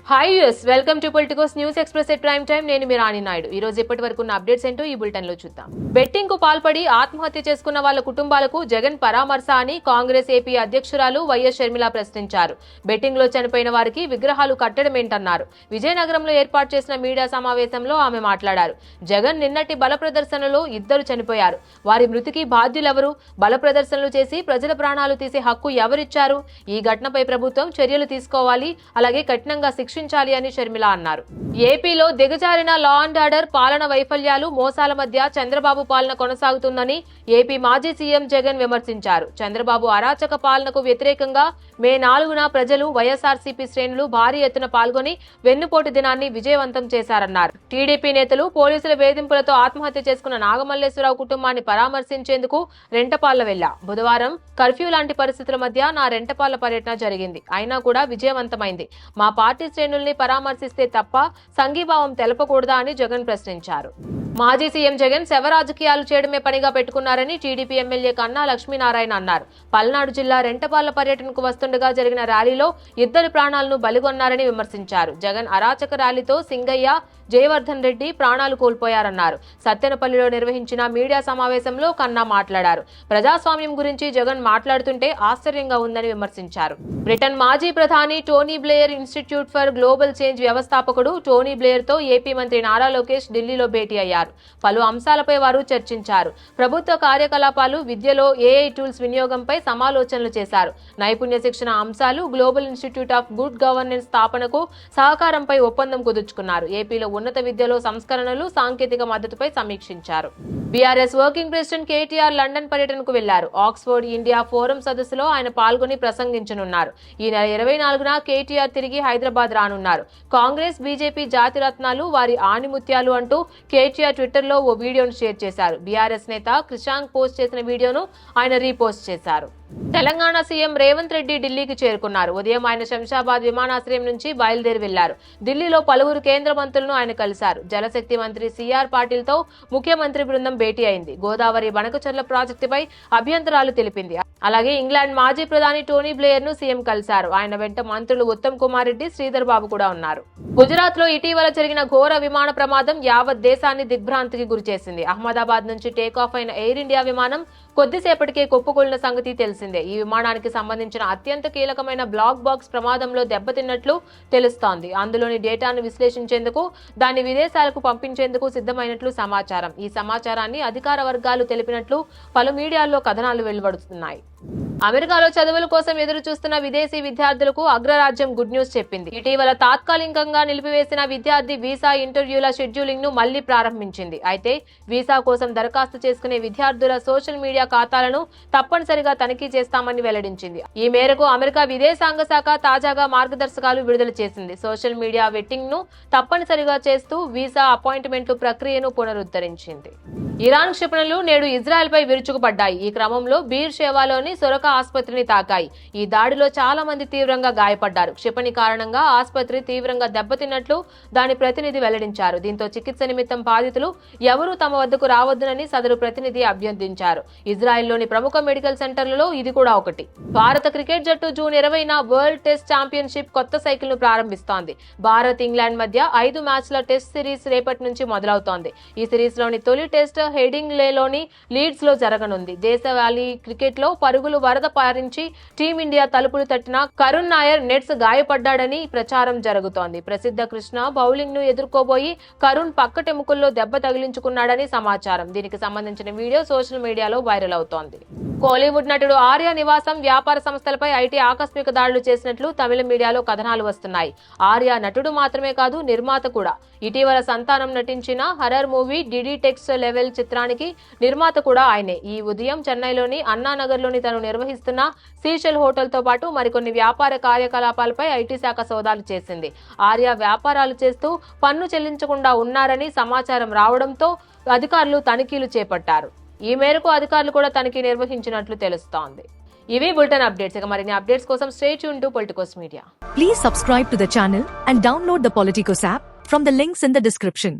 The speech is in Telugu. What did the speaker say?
Hi US welcome to Politicos news express at prime time. నేను మీ రాణి నాయుడు. ఈ రోజు ఇప్పటి వరకు ఉన్న అప్డేట్స్ ఏంటో ఈ బులెటిన్ లో చూద్దాం. బెట్టింగ్ కు పాల్పడి ఆత్మహత్య చేసుకున్న వాళ్ళ కుటుంబాలకు జగన్ పరామర్శ అని కాంగ్రెస్ ఏపీ అధ్యక్షురాలు వైఎస్ షర్మిల ప్రశ్నించారు. బెట్టింగ్ లో చనిపోయిన వారికి విగ్రహాలు కట్టడం ఏంటన్నారు. విజయనగరంలో ఏర్పాటు చేసిన మీడియా సమావేశంలో ఆమె మాట్లాడారు. జగన్ నిన్నటి బల ప్రదర్శనలో 2 చనిపోయారు. వారి మృతికి బాధ్యులెవరు? బల ప్రదర్శనలు చేసి ప్రజల ప్రాణాలు తీసే హక్కు ఎవరిచ్చారు? ఈ ఘటనపై ప్రభుత్వం చర్యలు తీసుకోవాలి, అలాగే కఠినంగా శిక్షించాలి అని షర్మిల అన్నారు. ఏపీలో దిగజారిన లా అండ్ ఆర్డర్ పాలన వైఫల్యాలు, మోసాల మధ్య చంద్రబాబు పాలన కొనసాగుతుందని ఏపీ మాజీ సీఎం జగన్ విమర్శించారు. చంద్రబాబు అరాచక పాలనకు వ్యతిరేకంగా మే 4న ప్రజలు, వైఎస్ఆర్సీపీ శ్రేణులు భారీ ఎత్తున పాల్గొని వెన్నుపోటు దినాన్ని విజయవంతం చేశారన్నారు. టీడీపీ నేతలు పోలీసుల వేధింపులతో ఆత్మహత్య చేసుకున్న నాగమల్లేశ్వరరావు కుటుంబాన్ని పరామర్శించేందుకు రెంటపాళ్ల వెళ్లా. బుధవారం కర్ఫ్యూ లాంటి పరిస్థితుల మధ్య నా రెంటపాళ్ల పర్యటన జరిగింది. అయినా కూడా విజయవంతమైంది. మా పార్టీ శ్రేణుల్ని పరామర్శిస్తే తప్ప సంఘీభావం తెలపకూడదా అని జగన్ ప్రశ్నించారు. మాజీ సీఎం జగన్ శవ రాజకీయాలు చేయడమే పనిగా పెట్టుకున్నారని టీడీపీ ఎమ్మెల్యే కన్నా లక్ష్మీనారాయణ అన్నారు. పల్నాడు జిల్లా రెంటపాళ్ల పర్యటనకు వస్తుండగా జరిగిన ర్యాలీలో 2 ప్రాణాలను బలిగొన్నారని విమర్శించారు. జగన్ అరాచక ర్యాలీతో సింగయ్య, జయవర్ధన్ రెడ్డి ప్రాణాలు కోల్పోయారన్నారు. సత్తెనపల్లిలో నిర్వహించిన మీడియా సమావేశంలో కన్నా మాట్లాడారు. ప్రజాస్వామ్యం గురించి జగన్ మాట్లాడుతుంటే ఆశ్చర్యంగా ఉందని విమర్శించారు. బ్రిటన్ మాజీ ప్రధాని Tony Blair institute for global change వ్యవస్థాపకుడు టోనీ బ్లేయర్ తో ఏపీ మంత్రి నారా లోకేష్ ఢిల్లీలో భేటీ అయ్యారు. పలు అంశాలపై వారు చర్చించారు. ప్రభుత్వ కార్యకలాపాలు, విద్యలో ఏఐ టూల్స్ వినియోగంపై సమాలోచనలు చేశారు. నైపుణ్య శిక్షణ అంశాలు, global institute of good governance స్థాపనకు సహకారంపై ఒప్పందం కుదుర్చుకున్నారు. ఏపీలో ఉన్నత విద్యలో సంస్కరణలు, సాంకేతిక మద్దతుపై సమీక్షించారు. BRS working president KTR London పర్యటనకు వెళ్లారు. ఆక్స్ఫర్డ్ ఇండియా ఫోరం సదస్సులో ఆయన పాల్గొని ప్రసంగించనున్నారు. ఈ నెల 24న కేటీఆర్ తిరిగి హైదరాబాద్ రానున్నారు. కాంగ్రెస్, బీజేపీ జాతి రత్నాలు, వారి ఆణిముత్యాలు అంటూ కేటీఆర్ ట్విట్టర్ లో ఓ వీడియోను షేర్ చేశారు. బీఆర్ఎస్ నేత క్రిషాంక్ పోస్ట్ చేసిన వీడియోను ఆయన రీపోస్ట్ చేశారు. తెలంగాణ సీఎం రేవంత్ రెడ్డి ఢిల్లీకి చేరుకున్నారు. ఉదయం ఆయన శంషాబాద్ విమానాశ్రయం నుంచి బయలుదేరి వెళ్లారు. ఢిల్లీలో పలువురు కేంద్ర మంత్రులను ఆయన కలిశారు. జలశక్తి మంత్రి సిఆర్ పాటిల్ తో ముఖ్యమంత్రి బృందం భేటీ అయింది. గోదావరి బనకచర్ల ప్రాజెక్టుపై అభ్యంతరాలు తెలిపింది. అలాగే ఇంగ్లాండ్ మాజీ ప్రధాని టోనీ బ్లేయర్ ను సీఎం కలిశారు. ఆయన వెంట మంత్రులు ఉత్తమ్ కుమార్ రెడ్డి, శ్రీధర్ బాబు కూడా ఉన్నారు. గుజరాత్ లో ఇటీవల జరిగిన ఘోర విమాన ప్రమాదం యావత్ దేశాన్ని దిగ్భ్రాంతికి గురిచేసింది. అహ్మదాబాద్ నుంచి టేకాఫ్ అయిన ఎయిర్ ఇండియా విమానం కొద్దిసేపటికే కుప్పకూలిన సంగతి తెలిసిందే. ఈ విమానానికి సంబంధించిన అత్యంత కీలకమైన బ్లాక్ బాక్స్ ప్రమాదంలో దెబ్బతిన్నట్లు తెలుస్తోంది. అందులోని డేటాను విశ్లేషించేందుకు, దాన్ని విదేశాలకు పంపించేందుకు సిద్ధమైనట్లు సమాచారం. ఈ సమాచారాన్ని అధికార వర్గాలు తెలిపినట్లు పలు మీడియాల్లో కథనాలు వెలువడుతున్నాయి. అమెరికాలో చదువుల కోసం ఎదురు చూస్తున్న విదేశీ విద్యార్థులకు అగ్రరాజ్యం గుడ్ న్యూస్ చెప్పింది. ఇటీవల తాత్కాలికంగా నిలిపివేసిన విద్యార్థి వీసా ఇంటర్వ్యూల షెడ్యూలింగ్ ను మళ్లీ ప్రారంభించింది. అయితే వీసా కోసం దరఖాస్తు చేసుకునే విద్యార్థుల సోషల్ మీడియా ఖాతాలను తప్పనిసరిగా తనిఖీ చేస్తామని వెల్లడించింది. ఈ మేరకు అమెరికా విదేశాంగ శాఖ తాజాగా మార్గదర్శకాలు విడుదల చేసింది. సోషల్ మీడియా వెట్టింగ్ ను తప్పనిసరిగా చేస్తూ వీసా అపాయింట్మెంట్ ప్రక్రియను పునరుద్ధరించింది. ఇరాన్ క్షిపణులు నేడు ఇజ్రాయెల్ పై విరుచుకుపడ్డాయి. ఈ క్రమంలో బీర్ షేవాలోని సొరక ఆసుపత్రిని తాకాయి. ఈ దాడిలో చాలా మంది తీవ్రంగా గాయపడ్డారు. క్షిపణి కారణంగా ఆసుపత్రి తీవ్రంగా దెబ్బతిన్నట్లు దాని ప్రతినిధి వెల్లడించారు. దీంతో చికిత్స నిమిత్తం బాధితులు ఎవరూ తమ వద్దకు రావద్దునని సదరు ప్రతినిధి అభ్యర్థించారు. ఇజ్రాయెల్లోని ప్రముఖ మెడికల్ సెంటర్లలో ఇది కూడా ఒకటి. భారత క్రికెట్ జట్టు జూన్ 20న వరల్డ్ టెస్ట్ ఛాంపియన్షిప్ కొత్త సైకిల్ ను ప్రారంభిస్తోంది. భారత్, ఇంగ్లాండ్ మధ్య 5 మ్యాచ్ల టెస్ట్ సిరీస్ రేపటి నుంచి మొదలవుతోంది. ఈ సిరీస్ లోని తొలి టెస్ట్ హెడింగ్ లేలోని లీడ్స్ లో జరగనుంది. దేశవాళీ క్రికెట్ లో పరుగులు వరద పారించి టీమిండియా తలుపులు తట్టిన కరుణ్ నాయర్ నెట్స్ గాయపడ్డాడని ప్రచారం జరుగుతోంది. ప్రసిద్ధ కృష్ణ బౌలింగ్ ను ఎదుర్కోబోయి కరుణ్ పక్కటెముకల్లో దెబ్బ తగిలించుకున్నాడని సమాచారం. దీనికి సంబంధించిన వీడియో సోషల్ మీడియాలో వైరల్ అవుతోంది. కోలీవుడ్ నటుడు ఆర్య నివాసం, వ్యాపార సంస్థలపై ఐటీ ఆకస్మిక దాడులు చేసినట్లు తమిళ మీడియాలో కథనాలు వస్తున్నాయి. ఆర్య నటుడు మాత్రమే కాదు, నిర్మాత కూడా. ఇటీవల సంతానం నటించిన horror movie DD text level చిత్రానికి నిర్మాత కూడా ఆయనే. ఈ ఉదయం చెన్నైలోని అన్నానగర్ లోని తను నిర్వహిస్తున్న సీషెల్ హోటల్ తో పాటు మరికొన్ని వ్యాపార కార్యకలాపాలపై ఐటీ శాఖ సోదాలు చేసింది. ఆర్య వ్యాపారాలు చేస్తూ పన్ను చెల్లించకుండా ఉన్నారని సమాచారం రావడంతో అధికారులు తనిఖీలు చేపట్టారు. ఈ మేరకు అధికారులు కూడా తనిఖీ నిర్వహించినట్లు తెలుస్తోంది. ఇవి బులెటిన్ అప్డేట్స్. ఇక మరిన్ని అప్డేట్స్ కోసం stay tune to Politicos media. Please subscribe to the channel and download the Politicos app from the links in the description.